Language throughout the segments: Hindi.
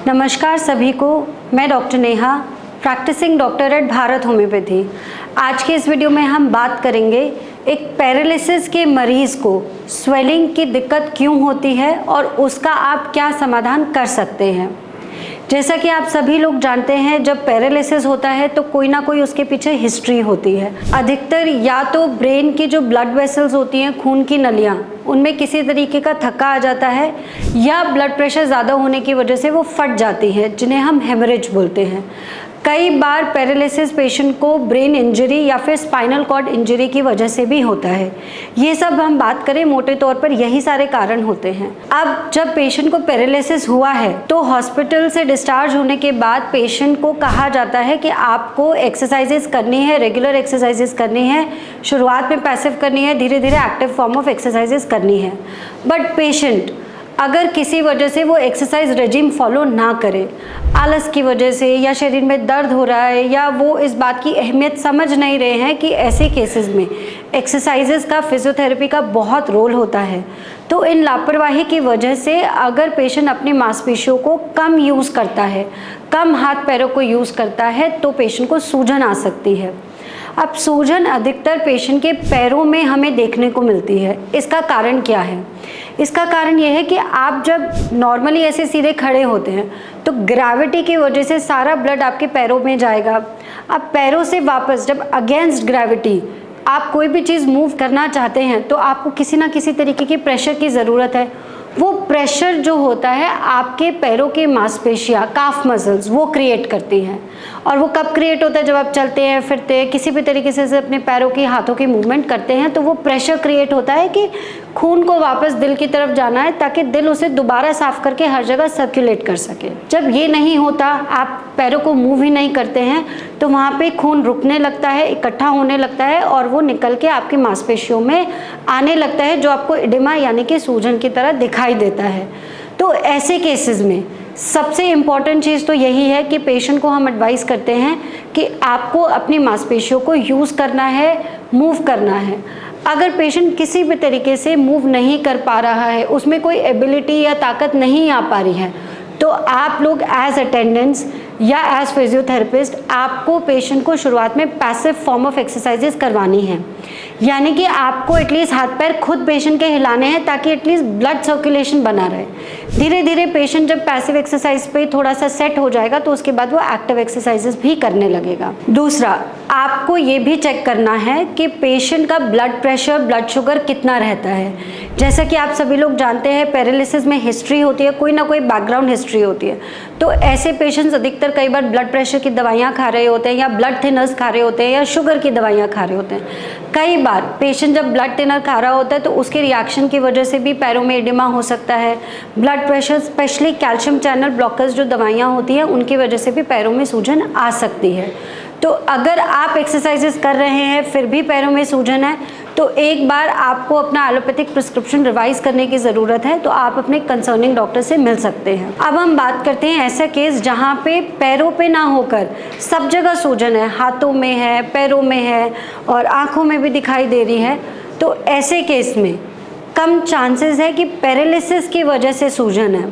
नमस्कार सभी को, मैं doctor Neha, practising doctor at Bharat homoeopathy. आज के इस वीडियो में हम बात करेंगे एक पैरालिसिस के मरीज़ को स्वेलिंग की दिक्कत क्यों होती है और उसका आप क्या समाधान कर सकते हैं। जैसा कि आप सभी लोग जानते हैं, जब पैरालिसिस होता है तो कोई ना कोई उसके पीछे हिस्ट्री होती है। अधिकतर या तो ब्रेन की जो ब्लड वेसल्स होती हैं, खून की नलियाँ, उनमें किसी तरीके का थक्का आ जाता है या ब्लड प्रेशर ज़्यादा होने की वजह से वो फट जाती है, जिन्हें हम हेमरेज बोलते हैं। कई बार पैरालिसिस पेशेंट को ब्रेन इंजरी या फिर स्पाइनल कॉर्ड इंजरी की वजह से भी होता है। ये सब हम बात करें मोटे तौर पर यही सारे कारण होते हैं। अब जब पेशेंट को पैरालिसिस हुआ है तो हॉस्पिटल से डिस्चार्ज होने के बाद पेशेंट को कहा जाता है कि आपको एक्सरसाइजेस करनी है, रेगुलर एक्सरसाइजेस करनी है। शुरुआत में पैसिव करनी है, धीरे धीरे एक्टिव फॉर्म ऑफ एक्सरसाइजेस करनी है। बट पेशेंट अगर किसी वजह से वो एक्सरसाइज रेजिम फॉलो ना करे, आलस की वजह से या शरीर में दर्द हो रहा है या वो इस बात की अहमियत समझ नहीं रहे हैं कि ऐसे केसेस में एक्सरसाइजेस का, फिजियोथेरेपी का बहुत रोल होता है, तो इन लापरवाही की वजह से अगर पेशेंट अपनी मांसपेशियों को कम यूज़ करता है, कम हाथ पैरों को यूज़ करता है, तो पेशेंट को सूजन आ सकती है। अब सूजन अधिकतर पेशेंट के पैरों में हमें देखने को मिलती है। इसका कारण क्या है? इसका कारण यह है कि आप जब नॉर्मली ऐसे सीधे खड़े होते हैं तो ग्रेविटी की वजह से सारा ब्लड आपके पैरों में जाएगा। अब पैरों से वापस जब अगेंस्ट ग्रेविटी आप कोई भी चीज़ मूव करना चाहते हैं तो आपको किसी ना किसी तरीके की प्रेशर की ज़रूरत है। वो प्रेशर जो होता है आपके पैरों के मांसपेशियाँ, काफ मसल्स, वो क्रिएट करती हैं। और वो कब क्रिएट होता है? जब आप चलते हैं, फिरते हैं, किसी भी तरीके से अपने पैरों की, हाथों की मूवमेंट करते हैं, तो वो प्रेशर क्रिएट होता है कि खून को वापस दिल की तरफ जाना है ताकि दिल उसे दोबारा साफ करके हर जगह सर्कुलेट कर सके। जब ये नहीं होता, आप पैरों को मूव ही नहीं करते हैं, तो वहाँ पे खून रुकने लगता है, इकट्ठा होने लगता है और वो निकल के आपकी मांसपेशियों में आने लगता है, जो आपको एडिमा यानी कि सूजन की तरह दिखाई देता है। तो ऐसे केसेस में सबसे इम्पॉर्टेंट चीज़ तो यही है कि पेशेंट को हम एडवाइस करते हैं कि आपको अपनी मांसपेशियों को यूज़ करना है, मूव करना है। अगर पेशेंट किसी भी तरीके से मूव नहीं कर पा रहा है, उसमें कोई एबिलिटी या ताकत नहीं आ पा रही है, तो आप लोग एज अटेंडेंट्स या एज फिजियोथेरेपिस्ट आपको पेशेंट को शुरुआत में पैसिव फॉर्म ऑफ एक्सरसाइजेस करवानी है। यानी कि आपको एटलीस्ट हाथ पैर खुद पेशेंट के हिलाने हैं ताकि एटलीस्ट ब्लड सर्कुलेशन बना रहे। धीरे धीरे पेशेंट जब पैसिव एक्सरसाइज पे थोड़ा सा सेट हो जाएगा तो उसके बाद वो एक्टिव एक्सरसाइजेस भी करने लगेगा। दूसरा, आपको ये भी चेक करना है कि पेशेंट का ब्लड प्रेशर, ब्लड शुगर कितना रहता है। जैसा कि आप सभी लोग जानते हैं, पैरालिसिस में हिस्ट्री होती है, कोई ना कोई बैकग्राउंड हिस्ट्री होती है। तो ऐसे पेशेंट्स अधिकतर कई बार ब्लड प्रेशर की दवाइयाँ खा रहे होते हैं या ब्लड थिनर्स खा रहे होते हैं या शुगर की दवाइयाँ खा रहे होते हैं। कई बार पेशेंट जब ब्लड थिनर खा रहा होता है तो उसके रिएक्शन की वजह से भी पैरों में एडिमा हो सकता है। Blood pressure, specially calcium channel blockers जो दवाइयाँ होती हैं, उनकी वजह से भी पैरों में सूजन आ सकती है। तो अगर आप एक्सरसाइजेस कर रहे हैं फिर भी पैरों में सूजन है, तो एक बार आपको अपना एलोपैथिक प्रिस्क्रिप्शन रिवाइज करने की ज़रूरत है। तो आप अपने कंसर्निंग डॉक्टर से मिल सकते हैं। अब हम बात करते हैं ऐसा केस जहाँ पे पैरों पे ना होकर सब जगह सूजन है, हाथों में है, पैरों में है और आँखों में भी दिखाई दे रही है। तो ऐसे केस में कम चांसेस है कि पैरालिसिस की वजह से सूजन है।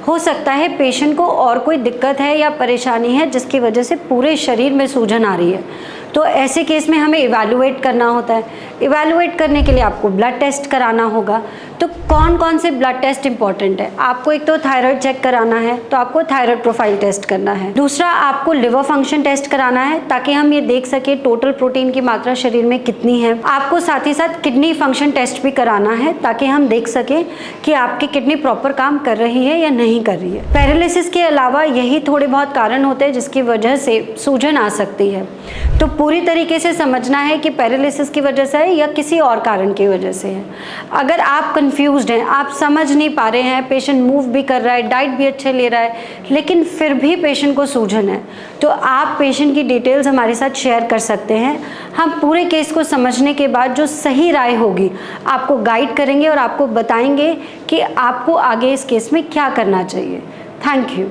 हो सकता है पेशेंट को और कोई दिक्कत है या परेशानी है जिसकी वजह से पूरे शरीर में सूजन आ रही है। तो ऐसे केस में हमें इवैल्यूएट करना होता है। इवैल्यूएट करने के लिए आपको ब्लड टेस्ट कराना होगा। तो कौन कौन से ब्लड टेस्ट इंपॉर्टेंट है? आपको एक तो थायराइड चेक कराना है, तो आपको थायराइड प्रोफाइल टेस्ट करना है। दूसरा, आपको लिवर फंक्शन टेस्ट कराना है ताकि हम ये देख सके टोटल प्रोटीन की मात्रा शरीर में कितनी है। आपको साथ ही साथ किडनी फंक्शन टेस्ट भी कराना है ताकि हम देख सकें कि आपकी किडनी प्रॉपर काम कर रही है या नहीं कर रही है। पैरालिसिस के अलावा यही थोड़े बहुत कारण होते हैं जिसकी वजह से सूजन आ सकती है। तो पूरी तरीके से समझना है कि पैरालिसिस की वजह से है या किसी और कारण की वजह से है। अगर आप कंफ्यूज्ड हैं, आप समझ नहीं पा रहे हैं, पेशेंट मूव भी कर रहा है, डाइट भी अच्छे ले रहा है, लेकिन फिर भी पेशेंट को सूजन है, तो आप पेशेंट की डिटेल्स हमारे साथ शेयर कर सकते हैं। हम पूरे केस को समझने के बाद जो सही राय होगी आपको गाइड करेंगे और आपको बताएंगे कि आपको आगे इस केस में क्या करना चाहिए। Thank you.